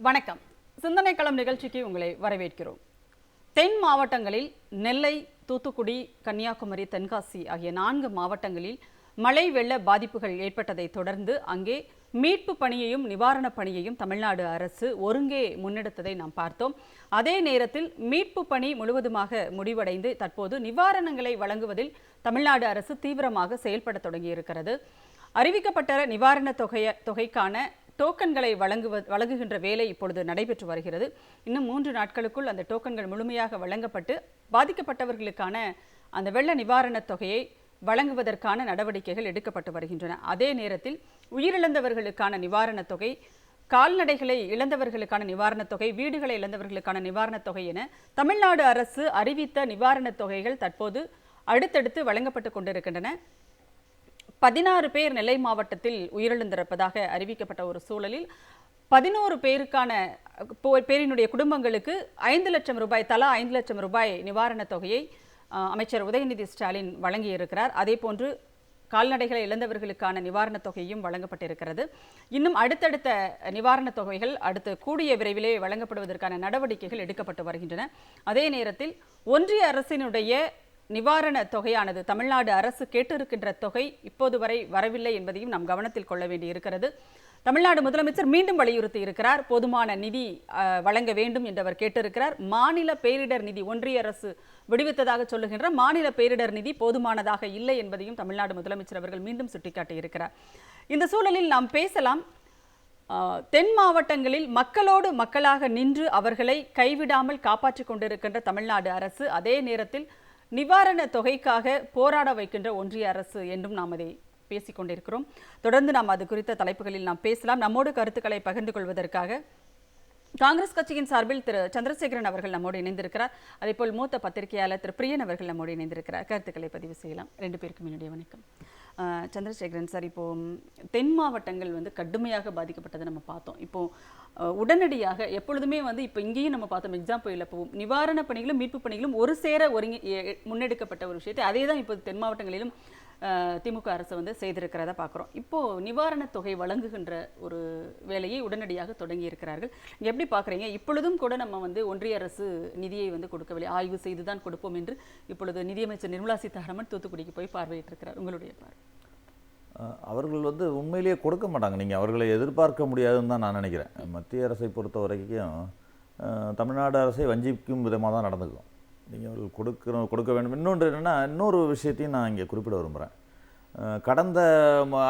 வணக்கம். சிந்தனை களம் நிகழ்ச்சிக்கு உங்களை வரவேற்கிறோம். தென் மாவட்டங்களில் நெல்லை, தூத்துக்குடி, கன்னியாகுமரி, தென்காசி ஆகிய 4 மாவட்டங்களில் மழை வெள்ள பாதிப்புகள் ஏற்பட்டதை தொடர்ந்து அங்கே மீட்பு பணியையும் நிவாரணப் பணியையும் தமிழ்நாடு அரசு ஒருங்கே முன்னெடுத்ததை நாம் பார்த்தோம். அதே நேரத்தில் மீட்பு பணி முழுவதுமாக முடிவடைந்து தற்போது நிவாரணங்களை வழங்குவதில் தமிழ்நாடு அரசு தீவிரமாக செயல்பட தொடங்கியிருக்கிறது. அறிவிக்கப்பட்ட நிவாரண தொகைக்கான டோக்கன்களை வழங்குகின்ற வேலை இப்பொழுது நடைபெற்று வருகிறது. இன்னும் 3 நாட்களுக்குள் அந்த டோக்கன்கள் முழுமையாக வழங்கப்பட்டு பாதிக்கப்பட்டவர்களுக்கான அந்த வெள்ள நிவாரணத் தொகையை வழங்குவதற்கான நடவடிக்கைகள் எடுக்கப்பட்டு வருகின்றன. அதே நேரத்தில் உயிரிழந்தவர்களுக்கான நிவாரணத் தொகை, கால்நடைகளை இழந்தவர்களுக்கான நிவாரணத் தொகை, வீடுகளை இழந்தவர்களுக்கான நிவாரணத் தொகை என தமிழ்நாடு அரசு அறிவித்த நிவாரணத் தொகைகள் தற்போது அடுத்தடுத்து வழங்கப்பட்டு கொண்டிருக்கின்றன. 16 பேர் நெல்லை மாவட்டத்தில் உயிரிழந்திருப்பதாக அறிவிக்கப்பட்ட ஒரு சூழலில் 11 பேரினுடைய குடும்பங்களுக்கு 5 லட்சம் ரூபாய், தலா 5 லட்சம் ரூபாய் நிவாரணத் தொகையை அமைச்சர் உதயநிதி ஸ்டாலின் வழங்கியிருக்கிறார். அதே போன்று கால்நடைகளை இழந்தவர்களுக்கான நிவாரணத் தொகையும் வழங்கப்பட்டிருக்கிறது. இன்னும் அடுத்தடுத்த நிவாரணத் தொகைகள் அடுத்து கூடிய விரைவிலே வழங்கப்படுவதற்கான நடவடிக்கைகள் எடுக்கப்பட்டு வருகின்றன. அதே நேரத்தில் ஒன்றிய அரசினுடைய நிவாரண தொகையானது தமிழ்நாடு அரசு கேட்டிருக்கின்ற தொகை இப்போது வரை வரவில்லை என்பதையும் நாம் கவனத்தில் கொள்ள வேண்டி இருக்கிறது. தமிழ்நாடு முதலமைச்சர் மீண்டும் வலியுறுத்தி இருக்கிறார். போதுமான நிதி வழங்க வேண்டும் என்று அவர் கேட்டிருக்கிறார். மாநில பேரிடர் நிதி ஒன்றிய அரசு விடுவித்ததாக சொல்லுகின்ற மாநில பேரிடர் நிதி போதுமானதாக இல்லை என்பதையும் தமிழ்நாடு முதலமைச்சர் அவர்கள் மீண்டும் சுட்டிக்காட்டியிருக்கிறார். இந்த சூழலில் நாம் பேசலாம். தென் மாவட்டங்களில் மக்களோடு மக்களாக நின்று அவர்களை கைவிடாமல் காப்பாற்றிக் கொண்டிருக்கின்ற தமிழ்நாடு அரசு, அதே நேரத்தில் நிவாரண தொகைக்காக போராட வைக்கின்ற ஒன்றிய அரசு என்றும் நாம் அதை பேசிக்கொண்டிருக்கிறோம். தொடர்ந்து நாம் அது குறித்த தலைப்புகளில் நாம் பேசலாம். நம்மோடு கருத்துக்களை பகிர்ந்து கொள்வதற்காக காங்கிரஸ் கட்சியின் சார்பில் திரு சந்திரசேகரன் அவர்கள் நம்மோடு இணைந்திருக்கிறார். அதேபோல் மூத்த பத்திரிகையாளர் திரு பிரியன் அவர்கள் நம்மோடு இணைந்திருக்கிறார். கருத்துக்களை பதிவு செய்யலாம். 2 பேருக்கும் என்னுடைய வணக்கம். சந்திரசேகரன் சார், இப்போ தென் மாவட்டங்கள் கடுமையாக பாதிக்கப்பட்டதை நம்ம பார்த்தோம். இப்போ உடனடியாக எப்பொழுதுமே இப்போ இங்கேயும் நம்ம பார்த்தோம், எக்ஸாம்பிள் இப்போ நிவாரண பணிகளும் மீட்பு பணிகளும் ஒரு சேர முன்னெடுக்கப்பட்ட ஒரு விஷயத்தை அதே தான் இப்போ தென் மாவட்டங்களிலும் திமுக அரசு செய்திருக்கிறத பார்க்குறோம். இப்போது நிவாரணத் தொகை வழங்குகின்ற ஒரு வேலையை உடனடியாக தொடங்கி இருக்கிறார்கள். நீங்கள் எப்படி பார்க்குறீங்க? இப்பொழுதும் கூட நம்ம ஒன்றிய அரசு நிதியை கொடுக்கவில்லை, ஆய்வு செய்து தான் கொடுப்போம் என்று இப்பொழுது நிதியமைச்சர் நிர்மலா சீதாராமன் தூத்துக்குடிக்கு போய் பார்வையிட்டிருக்கிறார். உங்களுடைய பார்வை? அவர்கள் உண்மையிலேயே கொடுக்க மாட்டாங்க. நீங்கள் அவர்களை எதிர்பார்க்க முடியாதுன்னு தான் நான் நினைக்கிறேன். மத்திய அரசை பொறுத்த வரைக்கும் தமிழ்நாடு அரசை வஞ்சிக்கும் விதமாக தான் நடந்துக்கும். நீங்கள் அவர்கள் கொடுக்க வேண்டும். இன்னொன்று என்னென்னா, இன்னொரு விஷயத்தையும் நான் இங்கே குறிப்பிட விரும்புகிறேன். கடந்த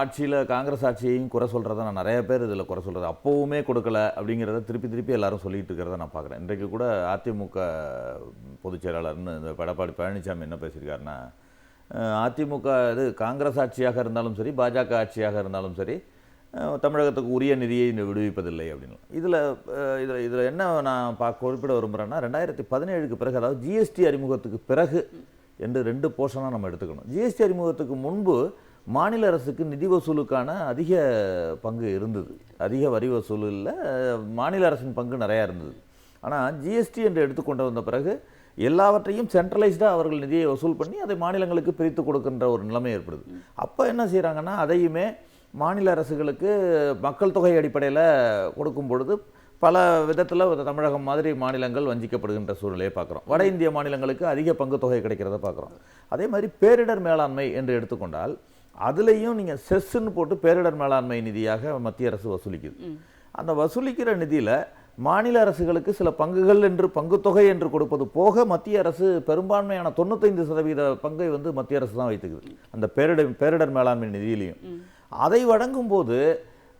ஆட்சியில் காங்கிரஸ் ஆட்சியையும் குறை சொல்கிறத நான் நிறைய பேர் இதில் குறை சொல்கிறது, அப்போவுமே கொடுக்கல அப்படிங்கிறத திருப்பி எல்லாரும் சொல்லிட்டு இருக்கிறத நான் பார்க்குறேன். இன்றைக்கு கூட அதிமுக பொதுச் செயலாளர்னு இந்த எடப்பாடி பழனிசாமி என்ன பேசியிருக்காருன்னா, அதிமுக இது காங்கிரஸ் ஆட்சியாக இருந்தாலும் சரி, பாஜக ஆட்சியாக இருந்தாலும் சரி, தமிழகத்துக்கு உரிய நிதியை விடுவிப்பதில்லை அப்படின்னு. இதில் என்ன நான் குறிப்பிட விரும்புகிறேன்னா, 2017க்கு பிறகு, அதாவது ஜிஎஸ்டி அறிமுகத்துக்கு பிறகு என்று 2 போர்ஷனாக நம்ம எடுத்துக்கணும். ஜிஎஸ்டி அறிமுகத்துக்கு முன்பு மாநில அரசுக்கு நிதி வசூலுக்கான அதிக பங்கு இருந்தது. அதிக வரி வசூலில் மாநில அரசின் பங்கு நிறையா இருந்தது. ஆனால் ஜிஎஸ்டி என்று எடுத்துக்கொண்டு வந்த பிறகு எல்லாவற்றையும் சென்ட்ரலைஸ்டாக அவர்கள் நிதியை வசூல் பண்ணி அதை மாநிலங்களுக்கு பிரித்து கொடுக்கின்ற ஒரு நிலைமை ஏற்படுது. அப்போ என்ன செய்கிறாங்கன்னா, அதையுமே மாநில அரசுகளுக்கு மக்கள் தொகை அடிப்படையில் கொடுக்கும் பொழுது பல விதத்தில் தமிழகம் மாதிரி மாநிலங்கள் வஞ்சிக்கப்படுகின்ற சூழ்நிலையை பார்க்குறோம். வட இந்திய மாநிலங்களுக்கு அதிக பங்கு தொகை கிடைக்கிறத பார்க்குறோம். அதே மாதிரி பேரிடர் மேலாண்மை என்று எடுத்துக்கொண்டால் அதுலேயும் நீங்கள் செஸ்ன்னு போட்டு பேரிடர் மேலாண்மை நிதியாக மத்திய அரசு வசூலிக்குது. அந்த வசூலிக்கிற நிதியில் மாநில அரசுகளுக்கு சில பங்குகள் என்று பங்குத்தொகை என்று கொடுப்பது போக மத்திய அரசு பெரும்பான்மையான 95% பங்கை மத்திய அரசு தான் வைத்துக்குது அந்த பேரிடர் மேலாண்மை நிதியிலையும். அதை வழங்கும் போது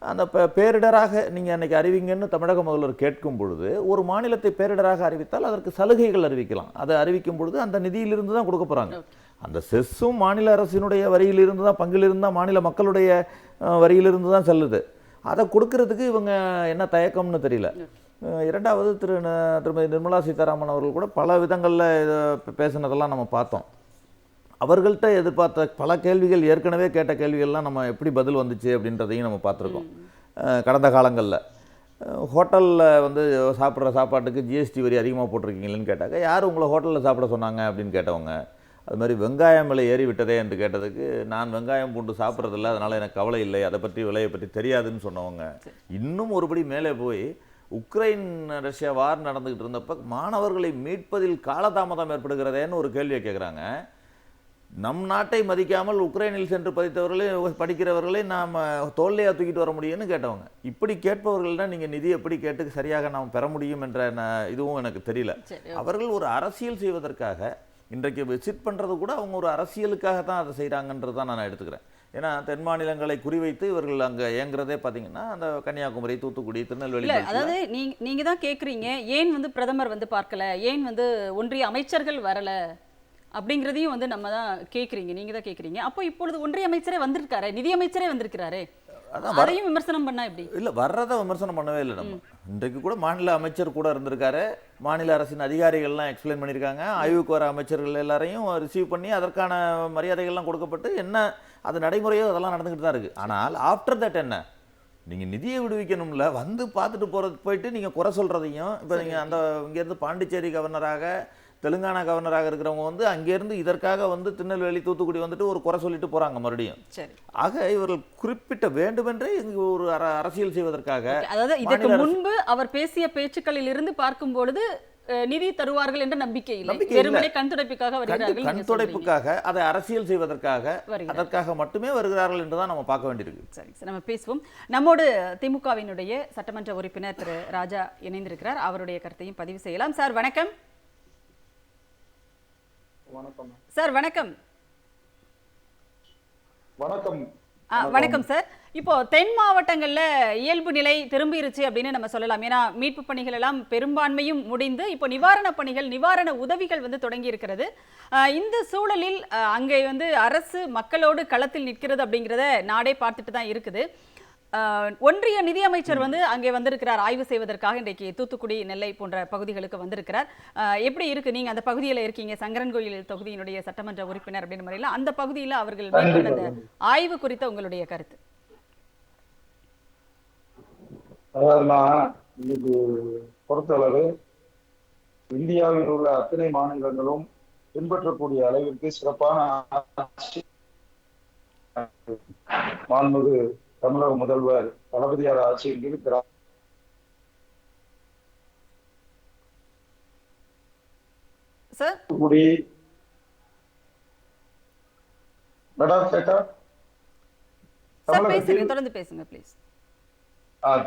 அந்த பேரிடராக நீங்கள் அன்றைக்கி அறிவிங்கன்னு தமிழக முதல்வர் கேட்கும் பொழுது, ஒரு மாநிலத்தை பேரிடராக அறிவித்தால் அதற்கு சலுகைகள் அறிவிக்கலாம். அதை அறிவிக்கும் பொழுது அந்த நிதியிலிருந்து தான் கொடுக்க போகிறாங்க. அந்த செஸ்ஸும் மாநில அரசினுடைய வரியிலிருந்து தான், பங்கிலிருந்து தான், மாநில மக்களுடைய வரியிலிருந்து தான் செல்லுது. அதை கொடுக்கறதுக்கு இவங்க என்ன தயக்கம்னு தெரியல. இரண்டாவது திருமதி நிர்மலா சீதாராமன் அவர்கள் கூட பல விதங்களில் இதை பேசினதெல்லாம் நம்ம பார்த்தோம். அவர்கள்ட்ட எதிர்பார்த்த பல கேள்விகள், ஏற்கனவே கேட்ட கேள்விகள்லாம் நம்ம எப்படி பதில் வந்துச்சு அப்படின்றதையும் நம்ம பார்த்துருக்கோம். கடந்த காலங்களில் ஹோட்டலில் சாப்பிட்ற சாப்பாட்டுக்கு ஜிஎஸ்டி வரி அதிகமாக போட்டிருக்கீங்களேன்னு கேட்டாங்க. யார் உங்களை ஹோட்டலில் சாப்பிட சொன்னாங்க அப்படின்னு கேட்டவங்க. அது மாதிரி வெங்காயம் விலை ஏறி விட்டதே என்று கேட்டதுக்கு, நான் வெங்காயம் பூண்டு சாப்பிட்றதில்ல, அதனால் எனக்கு கவலை இல்லை, அதை பற்றி விலையை பற்றி தெரியாதுன்னு சொன்னவங்க. இன்னும் ஒருபடி மேலே போய் உக்ரைன் ரஷ்யா வார் நடந்துகிட்டு இருந்தப்ப மாணவர்களை மீட்பதில் காலதாமதம் ஏற்படுகிறதேன்னு ஒரு கேள்வியை கேட்குறாங்க. நம் நாட்டை மதிக்காமல் உக்ரைனில் சென்று படிக்கிறவர்களை நாம் தோல்லையா தூக்கிட்டு வர முடியும்னு கேட்டவங்க. இப்படி கேட்பவர்கள்னா நீங்கள் நிதி எப்படி கேட்டு சரியாக நாம் பெற முடியும் என்ற இதுவும் எனக்கு தெரியல. அவர்கள் ஒரு அரசியல் செய்வதற்காக இன்றைக்கு விசிட் பண்ணுறது கூட அவங்க ஒரு அரசியலுக்காக தான் அதை செய்கிறாங்கன்றது தான் நான் எடுத்துக்கிறேன். ஏன்னா தென் மாநிலங்களை குறிவைத்து இவர்கள் அங்கே இயங்குறதே பார்த்தீங்கன்னா அந்த கன்னியாகுமரி, தூத்துக்குடி, திருநெல்வேலி. அதாவது நீங்க தான் கேட்குறீங்க, ஏன் பிரதமர் பார்க்கல, ஏன் ஒன்றிய அமைச்சர்கள் வரல அப்படிங்கிறதையும் நம்ம தான் கேட்குறீங்க, நீங்க தான் கேட்குறீங்க. அப்போ இப்பொழுது ஒன்றிய அமைச்சரே வந்திருக்காரு, நிதி அமைச்சரே வந்திருக்கிறாரு, அதையும் விமர்சனம் பண்ணா எப்படி? இல்லை, வர்றதை விமர்சனம் பண்ணவே இல்லை. நம்ம இன்றைக்கு கூட மாநில அமைச்சர் கூட இருந்திருக்காரு, மாநில அரசின் அதிகாரிகள்லாம் எக்ஸ்பிளைன் பண்ணியிருக்காங்க, ஆய்வுக்கு வர அமைச்சர்கள் எல்லாரையும் ரிசீவ் பண்ணி அதற்கான மரியாதைகள்லாம் கொடுக்கப்பட்டு என்ன அது நடைமுறையோ அதெல்லாம் நடந்துக்கிட்டு தான் இருக்குது. ஆனால் ஆஃப்டர் தட் என்ன, நீங்கள் நிதியை விடுவிக்கணும்ல, வந்து பார்த்துட்டு போயிட்டு நீங்கள் குறை சொல்கிறதையும், இப்போ நீங்கள் அந்த இங்கேருந்து பாண்டிச்சேரி கவர்னராக, தெலுங்கானா கவர்னராக இருக்கிறவங்க அங்கேருந்து இதற்காக திருநெல்வேலி, தூத்துக்குடி வந்துட்டு ஒரு குறை சொல்லிட்டு போகிறாங்க மறுபடியும். ஆக இவர்கள் குறிப்பிட்ட வேண்டுமென்றே இங்கு ஒரு அரசியல் செய்வதற்காக, அதாவது இதற்கு முன்பு அவர் பேசிய பேச்சுக்களில் இருந்து பார்க்கும் பொழுது நிதி தருவார்கள் என்ற நம்பிக்கை இல்லை, வெறுமனே கண் துடைப்புக்காக வருகிறார்கள். கண் துடைப்புக்காக, அதை அரசியல் செய்வதற்காக, அதற்காக மட்டுமே வருகிறார்கள் என்றுதான் நம்ம பார்க்க வேண்டியிருக்கு. சரி, நம்ம பேசுவோம். நம்மோடு திமுகவினுடைய சட்டமன்ற உறுப்பினர் திரு ராஜா இணைந்திருக்கிறார், அவருடைய கருத்தையும் பதிவு செய்யலாம். சார் வணக்கம். வணக்கம் சார். வணக்கம். வணக்கம். வணக்கம் சார். இப்போ தென் மாவட்டங்கள்ல இயல்பு நிலை திரும்பிருச்சு அப்படின்னு நம்ம சொல்லலாம். ஏன்னா மீட்பு பணிகள் எல்லாம் பெரும்பான்மையும் முடிந்து இப்போ நிவாரண பணிகள், நிவாரண உதவிகள் தொடங்கி இருக்கிறது. இந்த சூழலில் அங்கே அரசு மக்களோடு களத்தில் நிற்கிறது அப்படிங்கிறத நாடே பார்த்துட்டு தான் இருக்குது. ஒன்றிய நிதியமைச்சர் அங்கே வந்திருக்கிறார் ஆய்வு செய்வதற்காக. இன்றைக்கு தூத்துக்குடி, நெல்லை போன்ற பகுதிகளுக்கு வந்திருக்கிறார். எப்படி இருக்கு, நீங்க அந்த பகுதியில் இருக்கீங்க, சங்கரன்கோயில் தொகுதியினுடைய சட்டமன்ற உறுப்பினர் அப்படின்னு முறையில் அந்த பகுதியில் அவர்கள் மேற்கொண்ட அந்த ஆய்வு குறித்த உங்களுடைய கருத்து? இன்னைக்கு பொறுத்தளவு இந்தியாவில் உள்ள அத்தனை மாநிலங்களும் பின்பற்றக்கூடிய அளவிற்கு சிறப்பான மாண்புமிகு தமிழக முதல்வர் தளபதியார் ஆட்சியில் இருக்கிறார்.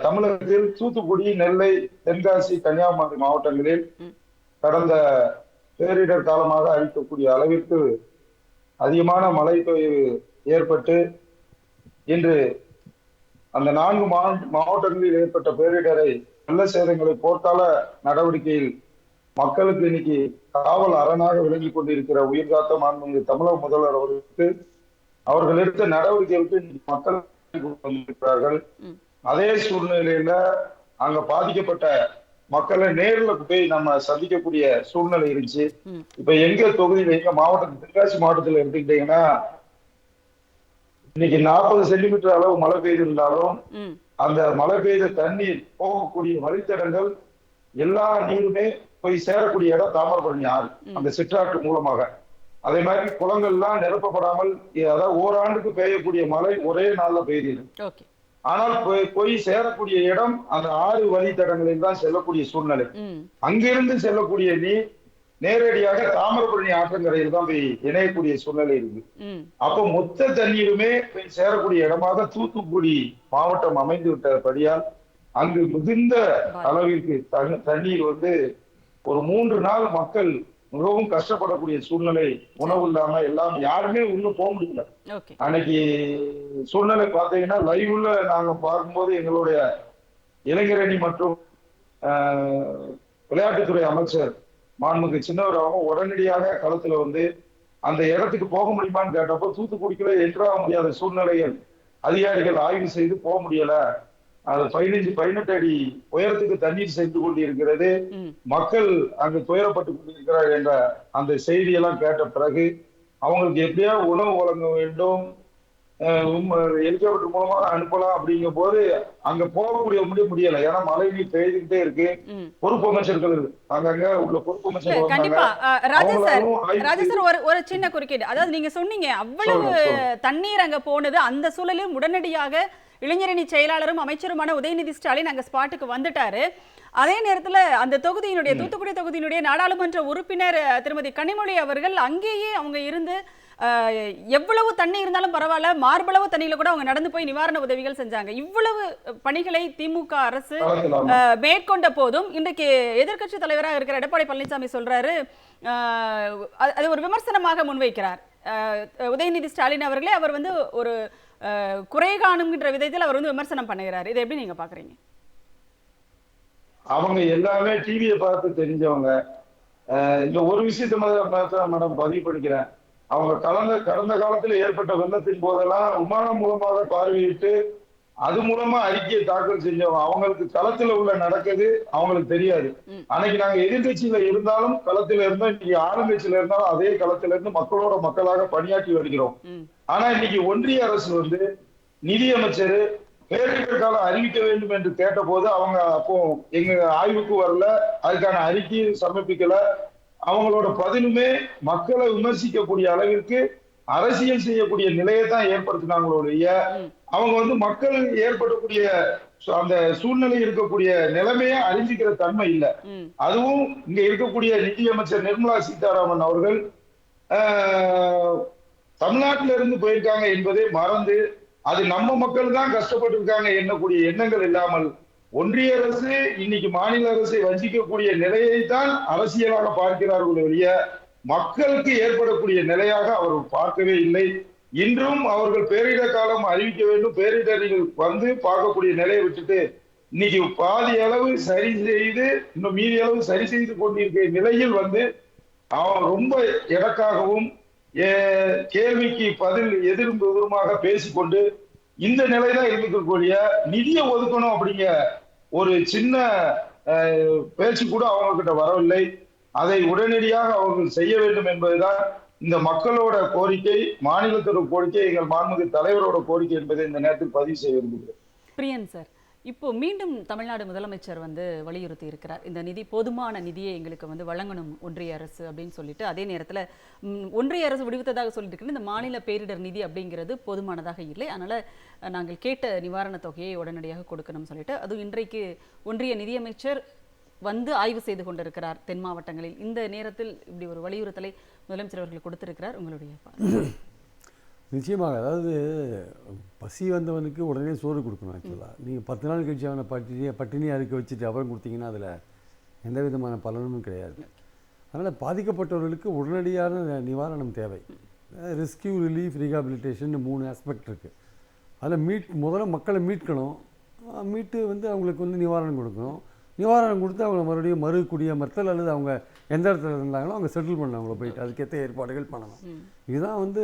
தமிழகத்தில் தூத்துக்குடி, நெல்லை, தென்காசி, கன்னியாகுமரி மாவட்டங்களில் கடந்த பேரிடர் காலமாக அளிக்கக்கூடிய அளவிற்கு அதிகமான மழை பெய்வு ஏற்பட்டு இன்று அந்த 4 மாவட்டங்களில் ஏற்பட்ட பேரிடரை, வெள்ள சேதங்களை போர்க்கால நடவடிக்கையில் மக்களுக்கு இன்னைக்கு காவல் அரணாக விளங்கி கொண்டிருக்கிற உயிர்காத்த மாண்புமிகு தமிழக முதல்வர் அவர்களுக்கு அவர்கள் எடுத்த நடவடிக்கைகளுக்கு இன்னைக்கு மக்கள் வந்திருக்கிறார்கள். அதே சூழ்நிலையில அங்க பாதிக்கப்பட்ட மக்களை நேரில் போய் நம்ம சந்திக்கக்கூடிய சூழ்நிலை இருந்துச்சு. இப்ப எங்க தொகுதியில, எங்க மாவட்டம், தென்காசி மாவட்டத்துல எடுத்துக்கிட்டீங்கன்னா இன்னைக்கு 40 சென்டிமீட்டர் அளவு மழை பெய்திருந்தாலும் அந்த மழை பெய்த தண்ணீர் போகக்கூடிய வழித்தடங்கள் எல்லா நீருமே போய் சேரக்கூடிய இடம் தாமிரபரணி ஆறு, அந்த சிற்றாற்று மூலமாக. அதே மாதிரி குளங்கள்லாம் நிரப்பப்படாமல், அதாவது ஓராண்டுக்கு பெய்யக்கூடிய மழை ஒரே நாள்ல பெய்யுது. ஆனால் போய் சேரக்கூடிய இடம் அந்த 6 வழித்தடங்களில் தான் செல்லக்கூடிய சூழ்நிலை. அங்கிருந்து செல்லக்கூடிய நீர் நேரடியாக தாமிரபரணி ஆற்றங்கரையில் தான் போய் இணையக்கூடிய சூழ்நிலை இருக்கு. அப்போ மொத்த தண்ணீருமே போய் சேரக்கூடிய இடமாக தூத்துக்குடி மாவட்டம் அமைந்து விட்டபடியால் அங்கு மிகுந்த அளவிற்கு தண்ணீர் ஒரு 3 நாள் மக்கள் மிகவும் கஷ்டப்படக்கூடிய சூழ்நிலை. உணவு இல்லாம எல்லாம் யாருமே உள்ள போக முடியல. அன்னைக்கு சூழ்நிலை பார்த்தீங்கன்னா லைவ்ல நாங்க பார்க்கும்போது எங்களுடைய இளைஞரணி மற்றும் விளையாட்டுத்துறை அமைச்சர் மாண்புமிகு சின்னவர் அவங்க உடனடியாக களத்துல அந்த இடத்துக்கு போக முடியுமான்னு கேட்டப்போ தூத்துக்குடிக்குள்ள என்ட்ராக முடியாத சூழ்நிலைகள், அதிகாரிகள் ஆய்வு செய்து போக முடியல. அது 15-18 அடி உயரத்துக்கு தண்ணீர் சென்று கொண்டிருக்கிறது, மக்கள் அங்கு துயரப்பட்டு கொண்டிருக்கிறார் என்ற அந்த செய்தியெல்லாம் கேட்ட பிறகு அவங்களுக்கு எப்படியா உணவு வழங்க வேண்டும், ஹெலிகாப்டர் மூலமா அனுப்பலாம் அப்படிங்கும் போது அங்க போகக்கூடிய முடியல. ஏன்னா மழை நீர் பெய்துகிட்டே இருக்கு. பொறுப்பு அமைச்சர்கள் இருக்கு அங்கங்க உள்ள பொறுப்பு அமைச்சர்கள். கண்டிப்பா ராஜா சார், ஒரு சின்ன குறுக்கீடு. அதாவது நீங்க சொன்னீங்க அவ்வளவு தண்ணீர் அங்க போனது, அந்த சூழலில் உடனடியாக இளைஞரணி செயலாளரும் அமைச்சருமான உதயநிதி ஸ்டாலின் அங்க ஸ்பாட்டுக்கு வந்துட்டாரு. அதே நேரத்துல அந்த தொகுதியினுடைய தூத்துக்குடி தொகுதியினுடைய நாடாளுமன்ற உறுப்பினர் திருமதி கனிமொழி அவர்கள் அங்கேயே அவங்க இருந்து எவ்வளவு தண்ணி இருந்தாலும் பரவாயில்ல, மார்பளவு தண்ணியில கூட அவங்க நடந்து போய் நிவாரண உதவிகள் செஞ்சாங்க. இவ்வளவு பணிகளை திமுக அரசு மேற்கொண்ட போதும் இன்றைக்கு எதிர்க்கட்சி தலைவராக இருக்கிற எடப்பாடி பழனிசாமி சொல்றாரு, அது ஒரு விமர்சனமாக முன்வைக்கிறார். உதயநிதி ஸ்டாலின் அவர்களே அவர் வந்து ஒரு குறை காணுங்கிற விதத்தில் அவர் வந்து விமர்சனம் பண்ணுகிறார். இதை எப்படி நீங்க பாக்குறீங்க? அவங்க எல்லாமே டிவியை பார்த்து தெரிஞ்சவங்க. இந்த ஒரு விஷயத்த மேடம் பதிவு பண்ணிக்கிறேன். அவங்க கடந்த காலத்துல ஏற்பட்ட வெள்ளத்தின் போதெல்லாம் விமானம் மூலமாக பார்வையிட்டு அது மூலமா அறிக்கையை தாக்கல் செஞ்சவங்க. அவங்களுக்கு களத்துல உள்ள நடக்குது அவங்களுக்கு தெரியாது. அன்னைக்கு நாங்க எதிர்கட்சியில இருந்தாலும் களத்துல இருந்தோம், இன்னைக்கு ஆளுங்கட்சியில இருந்தாலும் அதே களத்துல இருந்து மக்களோட மக்களாக பணியாற்றி வருகிறோம். ஆனா இன்னைக்கு ஒன்றிய அரசு வந்து நிதியமைச்சர் பேரிடர் காலம் அறிவிக்க வேண்டும் என்று கேட்ட போது அவங்க அப்போ எங்க ஆய்வுக்கு வரல, அதுக்கான அறிக்கையை சமர்ப்பிக்கல. அவங்களோட பதிலுமே மக்களை விமர்சிக்கக்கூடிய அளவிற்கு அரசியல் செய்யக்கூடிய நிலையை தான் ஏற்படுத்தினாங்களோடைய அவங்க வந்து மக்கள் ஏற்படக்கூடிய அந்த சூழ்நிலை இருக்கக்கூடிய நிலைமையை அறிஞ்சிக்கிற தன்மை இல்லை. அதுவும் இங்க இருக்கக்கூடிய நிதியமைச்சர் நிர்மலா சீதாராமன் அவர்கள் தமிழ்நாட்டில இருந்து போயிருக்காங்க என்பதை மறந்து அது நம்ம மக்கள் தான் கஷ்டப்பட்டு இருக்காங்க என்னக்கூடிய எண்ணங்கள் இல்லாமல் ஒன்றிய அரசு இன்னைக்கு மாநில அரசை வஞ்சிக்கக்கூடிய நிலையை தான் அரசியலாக பார்க்கிறார்கள் ஒழிய மக்களுக்கு ஏற்படக்கூடிய நிலையாக அவர்கள் பார்க்கவே இல்லை. இன்றும் அவர்கள் பேரிடர் காலம் அறிவிக்க வேண்டும், பேரிடர்கள் வந்து பார்க்கக்கூடிய நிலையை விட்டுட்டு இன்னைக்கு பாதி அளவு சரி செய்து இன்னும் மீதி அளவு சரி செய்து கொண்டிருக்கிற நிலையில் வந்து அவன் ரொம்ப எதற்காகவும் கேள்விக்கு பதில் எதிரும் எதிருமாக பேசிக்கொண்டு இந்த நிலைதான் இருக்கக்கூடிய நிதியை ஒதுக்கணும் அப்படிங்கிற ஒரு சின்ன பேச்சு கூட அவங்க கிட்ட வரவில்லை. அதை உடனடியாக அவர்கள் செய்ய வேண்டும் என்பதுதான் இந்த மக்களோட கோரிக்கை, மாநிலத்தோட கோரிக்கை, எங்கள் மாண்புமிகு தலைவரோட கோரிக்கை என்பதை இந்த நேரத்தில் பதிவு செய்ய விரும்புகிறேன். பிரியன் சார், இப்போ மீண்டும் தமிழ்நாடு முதலமைச்சர் வந்து வலியுறுத்தி இருக்கிறார், இந்த நிதி போதுமான நிதியை எங்களுக்கு வந்து வழங்கணும் ஒன்றிய அரசு அப்படின்னு சொல்லிட்டு. அதே நேரத்தில் ஒன்றிய அரசு விடுவித்ததாக சொல்லிட்டு இருக்கு இந்த மாநில பேரிடர் நிதி அப்படிங்கிறது போதுமானதாக இல்லை, அதனால நாங்கள் கேட்ட நிவாரண தொகையை உடனடியாக கொடுக்கணும்னு சொல்லிட்டு அதுவும் இன்றைக்கு ஒன்றிய நிதியமைச்சர் வந்து ஆய்வு செய்து கொண்டிருக்கிறார் தென் மாவட்டங்களில். இந்த நேரத்தில் இப்படி ஒரு வலியுறுத்தலை முதலமைச்சர் அவர்கள் கொடுத்திருக்கிறார். உங்களுடைய நிச்சயமாக, அதாவது பசி வந்தவனுக்கு உடனே சோறு கொடுக்கணும். ஆக்சுவலாக நீங்கள் 10 நாள் கழிச்சு அவனை பட்டினியாக இருக்க வச்சுட்டு அப்புறம் கொடுத்தீங்கன்னா அதில் எந்த விதமான பலனும் கிடையாது. அதனால் பாதிக்கப்பட்டவர்களுக்கு உடனடியான நிவாரணம் தேவை. ரெஸ்கியூ, ரிலீஃப், ரீஹாபிலிட்டேஷன் 3 ஆஸ்பெக்ட் இருக்குது. அதில் முதல்ல மக்களை மீட்கணும், மீட்டு வந்து அவங்களுக்கு வந்து நிவாரணம் கொடுக்கணும். நிவாரணம் கொடுத்து அவங்கள மறுபடியும் குடியமர்த்தல் அல்லது அவங்க எந்த இடத்துல இருந்தாங்களோ அவங்க செட்டில் பண்ண அவங்கள போயிட்டு அதுக்கேற்ற ஏற்பாடுகள் பண்ணணும். இதுதான் வந்து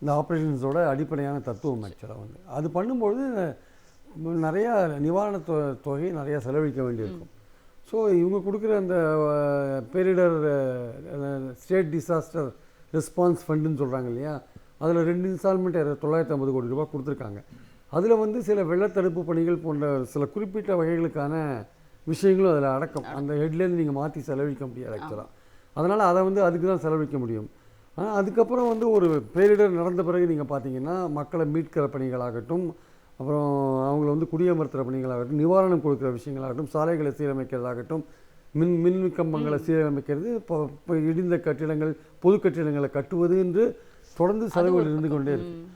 இந்த ஆப்ரேஷன்ஸோட அடிப்படையான தத்துவம். ஆக்சுவலாக வந்து அது பண்ணும்பொழுது நிறையா நிவாரண தொகை நிறையா செலவழிக்க வேண்டியிருக்கும். ஸோ இவங்க கொடுக்குற அந்த பேரிடர் ஸ்டேட் டிசாஸ்டர் ரெஸ்பான்ஸ் ஃபண்டுன்னு சொல்கிறாங்க இல்லையா, அதில் 2 இன்ஸ்டால்மெண்ட் 950 கோடி ரூபா கொடுத்துருக்காங்க. அதில் வந்து சில வெள்ளத்தடுப்பு பணிகள் போன்ற சில குறிப்பிட்ட வகைகளுக்கான விஷயங்களும் அதில் அடக்கம். அந்த ஹெட்லேருந்து நீங்கள் மாற்றி செலவழிக்க முடியாது ஆக்சுவலாக. அதனால் அதை வந்து அதுக்கு தான் செலவழிக்க முடியும். ஆனால் அதுக்கப்புறம் வந்து ஒரு பேரிடர் நடந்த பிறகு நீங்கள் பார்த்தீங்கன்னா மக்களை மீட்கிற பணிகளாகட்டும், அப்புறம் அவங்கள வந்து குடியமர்த்துகிற பணிகளாகட்டும், நிவாரணம் கொடுக்குற விஷயங்களாகட்டும், சாலைகளை சீரமைக்கிறதாகட்டும், மின் கம்பங்களை சீரமைக்கிறது, இப்போ இடிந்த கட்டிடங்கள், பொது கட்டிடங்களை கட்டுவது என்று தொடர்ந்து செலவுகள் இருந்து கொண்டே இருக்குது.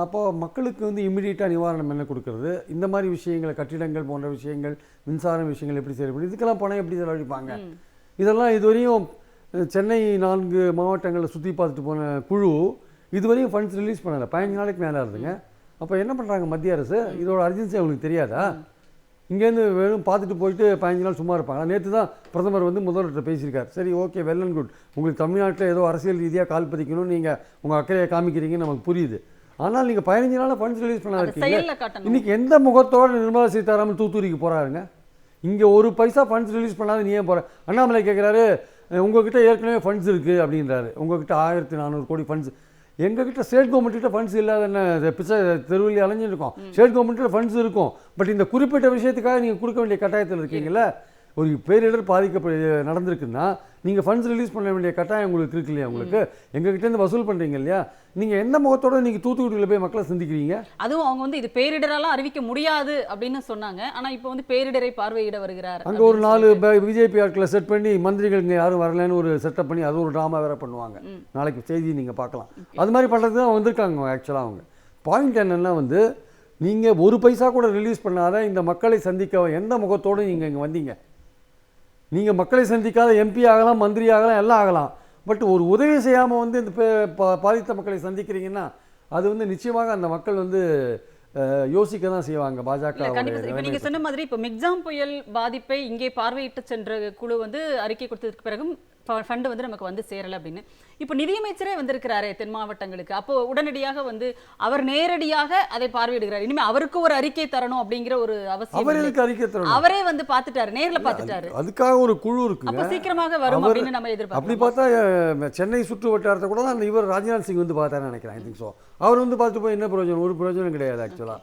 அப்போ மக்களுக்கு வந்து இம்மிடியட்டாக நிவாரணம் என்ன கொடுக்கறது, இந்த மாதிரி விஷயங்களை, கட்டிடங்கள் போன்ற விஷயங்கள், மின்சார விஷயங்கள் எப்படி செய்யப்படும், இதுக்கெல்லாம் பணம் எப்படி செலவழிப்பாங்க? இதெல்லாம் இதுவரையும் சென்னை 4 மாவட்டங்களில் சுற்றி பார்த்துட்டு போன குழு இதுவரையும் ஃபண்ட்ஸ் ரிலீஸ் பண்ணலை. 15 நாளைக்கு மேலே இருந்துங்க. அப்போ என்ன பண்ணுறாங்க மத்திய அரசு? இதோட அர்ஜென்சி அவங்களுக்கு தெரியாதா? இங்கேருந்து வெறும் பார்த்துட்டு போயிட்டு 15 நாள் சும்மா இருப்பாங்க. நேற்று தான் பிரதமர் வந்து முதல்வர்கிட்ட பேசியிருக்கார். சரி, ஓகே, வெல் அண்ட் குட், உங்களுக்கு தமிழ்நாட்டில் ஏதோ அரசியல் ரீதியாக கால் பதிக்கணும்னு நீங்கள் உங்கள் அக்கறையை காமிக்கிறீங்கன்னு நமக்கு புரியுது. ஆனால் நீங்கள் 15 நாளில் ஃபண்ட்ஸ் ரிலீஸ் பண்ண இருக்கீங்க. இன்றைக்கி எந்த முகத்தோடு நிர்மலா சீதாராமன் தூத்துக்குடிக்கு போகிறாருங்க? இங்கே ஒரு பைசா ஃபண்ட்ஸ் ரிலீஸ் பண்ணாத நீ ஏன் போகிற? அண்ணாமலை கேட்குறாரு, உங்கள்கிட்ட ஏற்கனவே ஃபண்ட்ஸ் இருக்குது அப்படின்றாரு. உங்கள்கிட்ட 1400 கோடி ஃபண்ட்ஸ், எங்ககிட்ட ஸ்டேட் கவர்மெண்ட்டிட்ட ஃபண்ட்ஸ் இல்லாத என்ன பிச்சை தெருவில் அலைஞ்சிருக்கோம். ஸ்டேட் கவர்மெண்ட்டில் ஃபண்ட்ஸ் இருக்கும், பட் இந்த குறிப்பிட்ட விஷயத்துக்காக நீங்கள் கொடுக்க வேண்டிய கட்டாயத்தில் இருக்கீங்களா? ஒரு பேரிடர் நடந்திருக்குன்னா நீங்கள் ஃபண்ட்ஸ் ரிலீஸ் பண்ண வேண்டிய கட்டாயம் உங்களுக்கு இருக்கு இல்லையா? உங்களுக்கு எங்ககிட்டேருந்து வசூல் பண்ணுறீங்க இல்லையா? நீங்கள் எந்த முகத்தோட நீங்கள் தூத்துக்குடியில் போய் மக்களை சந்திக்கிறீங்க? அதுவும் அவங்க வந்து இது பேரிடரெல்லாம் அறிவிக்க முடியாது அப்படின்னு சொன்னாங்க. ஆனால் இப்போ வந்து பேரிடரை பார்வையிட வருகிறார். அங்கே ஒரு 4 பிஜேபி ஆட்களை செட் பண்ணி மந்திரிகள் இங்கே யாரும் வரலன்னு ஒரு செட்டப் பண்ணி அது ஒரு ட்ராமா வேறு பண்ணுவாங்க. நாளைக்கு செய்தி நீங்கள் பார்க்கலாம். அது மாதிரி பண்ணுறது தான் வந்திருக்காங்க ஆக்சுவலாக. அவங்க பாயிண்ட் என்னென்னா வந்து நீங்கள் ஒரு பைசா கூட ரிலீஸ் பண்ணாத இந்த மக்களை சந்திக்க எந்த முகத்தோடு நீங்கள் இங்கே வந்தீங்க? நீங்கள் மக்களை சந்திக்காத எம்பி ஆகலாம், மந்திரி ஆகலாம், எல்லாம் ஆகலாம். பட் ஒரு உதவி செய்யாமல் வந்து இந்த பாதித்த மக்களை சந்திக்கிறீங்கன்னா அது வந்து நிச்சயமாக அந்த மக்கள் வந்து யோசிக்க தான் செய்வாங்க. பாஜக இப்போ நீங்கள் சொன்ன மாதிரி இப்போ மிக்ஜாம் புயல் பாதிப்பை இங்கே பார்வையிட்டு சென்ற குழு வந்து அறிக்கை கொடுத்ததுக்கு பிறகும் ஃபண்டு வந்து நமக்கு வந்து சேரலை அப்படின்னு இப்போ நிதியமைச்சரே வந்திருக்கிறாரே தென் மாவட்டங்களுக்கு. அப்போ உடனடியாக வந்து அவர் நேரடியாக அதை பார்வையிடுகிறார். இனிமேல் அவருக்கு ஒரு அறிக்கை தரணும் அப்படிங்கிற ஒரு அவசியம் அவரே வந்து பார்த்துட்டாரு, நேரில் பார்த்துட்டாரு. அதுக்காக ஒரு குழு இருக்கு. அப்போ சீக்கிரமாக வரும் அப்படின்னு நம்ம எதிர்பார்க்கலாம். அப்படி பார்த்தா சென்னை சுற்று வட்டாரத்தை கூட தான் இவர் ராஜ்நாத் சிங் வந்து பார்த்தாருன்னு நினைக்கிறேன். I think so. அவர் வந்து பார்த்து போய் என்ன பிரயோஜனம்? ஒரு பிரயோஜனம் கிடையாது ஆக்சுவலாக.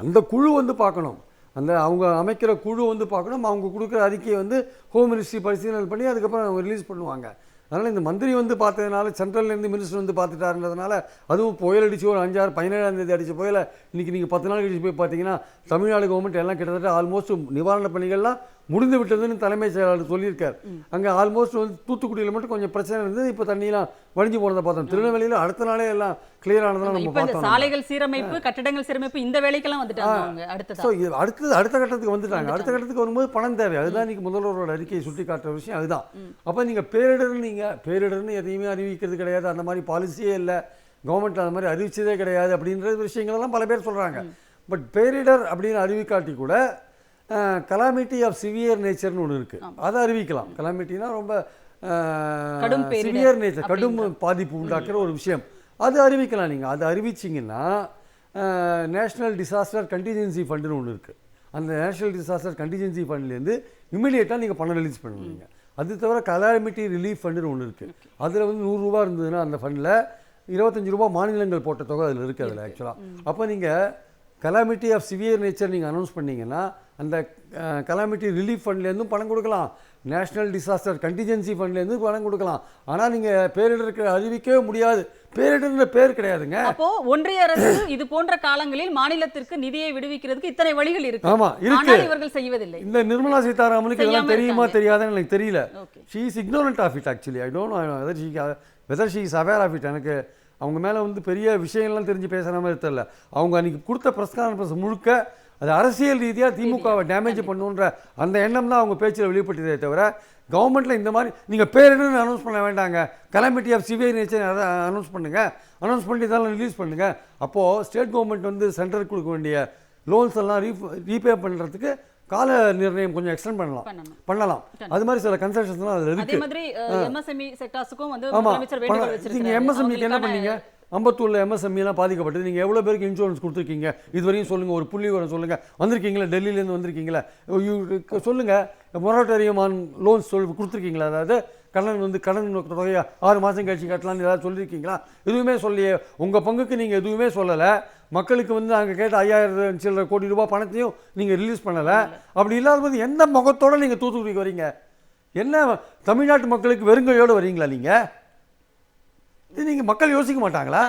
அந்த குழு வந்து பார்க்கணும். அந்த அவங்க அமைக்கிற குழு வந்து பார்க்கணும். அவங்க கொடுக்குற அறிக்கையை வந்து ஹோம் மினிஸ்ட்ரி பரிசீலனை பண்ணி அதுக்கப்புறம் அவங்க ரிலீஸ் பண்ணுவாங்க. அதனால் இந்த மந்திரி வந்து பார்த்ததுனால, சென்ட்ரல்லேருந்து மினிஸ்டர் வந்து பார்த்துட்டாருன்றதுனால, அதுவும் புயல் அடித்து ஒரு 5, 6, 17ஆம் தேதி அடித்த புயலை இன்றைக்கி நீங்கள் 10 நாள் கழிச்சு போய் பார்த்தீங்கன்னா தமிழ்நாடு கவர்மெண்ட் எல்லாம் கிட்டத்தட்ட ஆல்மோஸ்ட் நிவாரணப் பணிகள்லாம் முடிந்து விட்டதுன்னு தலைமைச் செயலாளர் சொல்லியிருக்கார். அங்கே ஆல்மோஸ்ட் வந்து தூத்துக்குடியில் மட்டும் கொஞ்சம் பிரச்சனை இருந்தது. இப்போ தண்ணியெல்லாம் வழிஞ்சு போனதை பார்த்தோம். திருநெல்வேலியில் அடுத்த நாளே எல்லாம் கிளியர் ஆனதெல்லாம் நம்ம பார்த்தோம். சாலைகள் சீரமைப்பு, கட்டடங்கள் சீரமைப்பு, இந்த வேலைக்கெல்லாம் வந்துட்டாங்க. அடுத்த கட்டத்துக்கு வந்துட்டாங்க. அடுத்த கட்டத்துக்கு வரும்போது பணம் தேவை. அதுதான் இன்னைக்கு முதல்வரோட அறிக்கையை சுட்டி காட்டுற விஷயம் அதுதான். அப்போ நீங்கள் பேரிடர்னு எதையுமே அறிவிக்கிறது கிடையாது, அந்த மாதிரி பாலிசியே இல்லை, கவர்மெண்ட் அந்த மாதிரி அறிவிச்சதே கிடையாது அப்படின்ற விஷயங்களெல்லாம் பல பேர் சொல்கிறாங்க. பட் பேரிடர் அப்படின்னு அறிவிக்காட்டி கூட கலாமிட்டி ஆஃப் சிவியர் நேச்சர்னு ஒன்று இருக்குது, அதை அறிவிக்கலாம். கலாமிட்டினா ரொம்ப சிவியர் நேச்சர், கடும் பாதிப்பு உண்டாக்குற ஒரு விஷயம், அது அறிவிக்கலாம். நீங்கள் அதை அறிவிச்சிங்கன்னா நேஷ்னல் டிசாஸ்டர் கண்டிஜென்சி ஃபண்டுன்னு ஒன்று இருக்குது. அந்த நேஷ்னல் டிசாஸ்டர் கண்டிஜென்சி ஃபண்ட்லேருந்து இமீடியட்டாக நீங்கள் பணம் ரிலீஸ் பண்ணுவீங்க. அது தவிர கலாமிட்டி ரிலீஃப் ஃபண்டுன்னு ஒன்று இருக்குது. அதில் வந்து 100 ரூபா இருந்ததுன்னா அந்த ஃபண்டில் 25 ரூபா மாநிலங்கள் போட்ட தொகை அதில் இருக்குது. அதில் ஆக்சுவலாக அப்போ நீங்கள் கலாமிட்டி ஆஃப் சிவியர் நேச்சர் நீங்கள் அனௌன்ஸ் பண்ணிங்கன்னா அந்த கலாமிட்டி ரிலீஃப் ஃபண்ட்லேருந்தும் பணம் கொடுக்கலாம், நேஷ்னல் டிசாஸ்டர் கண்டிஜென்சி ஃபண்ட்லேருந்து பணம் கொடுக்கலாம். ஆனால் நீங்கள் பேரிடருக்கு அறிவிக்கவே முடியாது. பேரிடர்ன்ற பேர் கிடையாதுங்க. அப்போ ஒன்றிய அரசு இது போன்ற காலங்களில் மாநிலத்திற்கு நிதியை விடுவிக்கிறதுக்கு இத்தனை வழிகள் இருக்கு. ஆமா இருக்கு, இவர்கள் செய்வதில்லை. இந்த நிர்மலா சீதாராமனுக்கு இதெல்லாம் தெரியுமா தெரியாதுன்னு எனக்கு தெரியல. She is ignorant of it actually. I don't know whether she is aware of it. எனக்கு அவங்க மேலே வந்து பெரிய விஷயங்கள்லாம் தெரிஞ்சு பேசுகிற மாதிரி தெரியல. அவங்க அன்றைக்கி கொடுத்த ப்ரெஸ் கான்ஃபரன்ஸ் முழுக்க அது அரசியல் ரீதியாக திமுகவை டேமேஜ் பண்ணுன்ற அந்த எண்ணம் தான் அவங்க பேச்சில் வெளிப்பட்டதே தவிர கவர்மெண்ட்டில் இந்த மாதிரி நீங்கள் பேரிடர்னு அனௌன்ஸ் பண்ண வேண்டாங்க, கலாமிட்டி ஆஃப் சிவியர் நேச்சர் அதை அனௌன்ஸ் பண்ணுங்கள், அனௌன்ஸ் பண்ணி இதெல்லாம் ரிலீஸ் பண்ணுங்கள். அப்போது ஸ்டேட் கவர்மெண்ட் வந்து சென்டருக்கு கொடுக்க வேண்டிய லோன்ஸ் எல்லாம் ரீபே பண்ணுறதுக்கு கால நிர்ணயம் கொஞ்சம் எக்ஸ்டெண்ட் பண்ணலாம். அது மாதிரி சில கன்செஷன்ஸ்லாம் அதில் இருக்குது. அதே மாதிரி எம்எஸ்எம்இ செக்டார்ஸ்க்கும் வந்து நீங்கள் எம்எஸ்எம்இக்கு என்ன பண்ணீங்க? அம்பத்தூரில் எம்எஸ்எம்இலாம் பாதிக்கப்பட்டது. நீங்கள் எவ்வளோ பேருக்கு இன்சூரன்ஸ் கொடுத்துருக்கீங்க இதுவரையும் சொல்லுங்கள், ஒரு புள்ளி விவரம் சொல்லுங்கள். வந்திருக்கீங்களா, டெல்லியிலேருந்து வந்திருக்கீங்களா, சொல்லுங்கள். மொரட்டோரியம் ஆன் லோன்ஸ் கொடுத்துருக்கீங்களா? அதாவது கடன் தொகையை 6 மாதம் கழிச்சு கட்டலான்னு ஏதாவது சொல்லியிருக்கீங்களா? எதுவுமே சொல்லியே. உங்கள் பங்குக்கு நீங்கள் எதுவுமே சொல்லலை. மக்களுக்கு வந்து நாங்கள் கேட்ட 5000 சில்லரை கோடி ரூபாய் பணத்தையும் நீங்கள் ரிலீஸ் பண்ணலை. அப்படி இல்லாத போது எந்த முகத்தோடு நீங்கள் தூத்துக்குடிக்கு வரீங்க? என்ன தமிழ்நாட்டு மக்களுக்கு வெறுங்கையோடு வரீங்களா நீங்கள்? இது நீங்கள் மக்கள் யோசிக்க மாட்டாங்களா?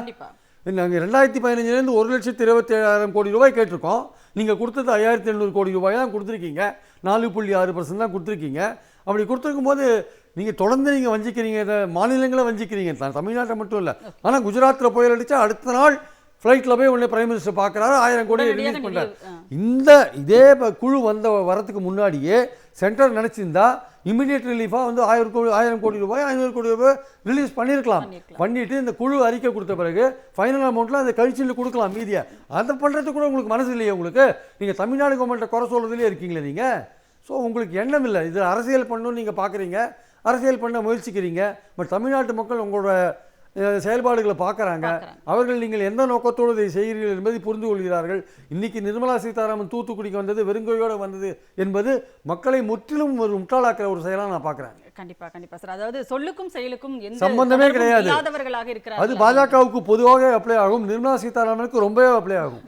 நாங்கள் 2015 1,27,000 கோடி ரூபாய் கேட்டிருக்கோம். நீங்கள் கொடுத்தது 5,800 கோடி ரூபாய் தான் கொடுத்துருக்கீங்க. 4.6% தான் கொடுத்துருக்கீங்க. அப்படி கொடுத்துருக்கும் போது நீங்கள் தொடர்ந்து நீங்கள் வஞ்சிக்கிறீங்க, இதை மாநிலங்களை வஞ்சிக்கிறீங்க. தமிழ்நாட்டை மட்டும் இல்லை. ஆனால் குஜராத்தில் புயல் அடித்தா அடுத்த நாள் ஃப்ளைட்டில் போய் உடனே பிரைம் மினிஸ்டர் பார்க்குறாரு, 1000 கோடி ரிலீஸ் பண்ணுறாரு. இதே குழு வரத்துக்கு முன்னாடியே சென்டர் நினச்சிருந்தா இமீடியட் ரிலீஃபாக வந்து 1000 கோடி ரூபாய் 500 கோடி ரூபாய் ரிலீஸ் பண்ணியிருக்கலாம். பண்ணிவிட்டு இந்த குழு அறிக்கை கொடுத்த பிறகு ஃபைனல் அமௌண்ட்டில் அதை கழிச்சுட்டு கொடுக்கலாம் மீதியை. அதை பண்ணுறதுக்கு கூட உங்களுக்கு மனசு இல்லையே உங்களுக்கு? நீங்கள் தமிழ்நாடு கவர்மெண்ட்டை குறை சொல்கிறதுலேயே இருக்கீங்களே நீங்கள். ஸோ உங்களுக்கு எண்ணம் இல்லை, இது அரசியல் பண்ணணும்னு நீங்கள் பார்க்குறீங்க, அரசியல் பண்ண முயற்சிக்கிறீங்க. பட் தமிழ்நாட்டு மக்கள் உங்களோட செயல்பாடுகளை பார்க்குறாங்க. அவர்கள் நீங்கள் எந்த நோக்கத்தோடு இதை செய்கிறீர்கள் என்பதை புரிந்து கொள்கிறார்கள். இன்றைக்கி நிர்மலா சீதாராமன் தூத்துக்குடிக்கு வந்தது வெறுங்கையோடு வந்தது என்பது மக்களை முற்றிலும் ஒரு முட்டாளாக்குற ஒரு செயலாக நான் பார்க்குறேன். கண்டிப்பாக சார். அதாவது சொல்லுக்கும் செயலுக்கும் எந்த சம்பந்தமே கிடையாது. அது பாஜகவுக்கு பொதுவாக அப்ளை ஆகும், நிர்மலா சீதாராமனுக்கு ரொம்பவே அப்ளை ஆகும்.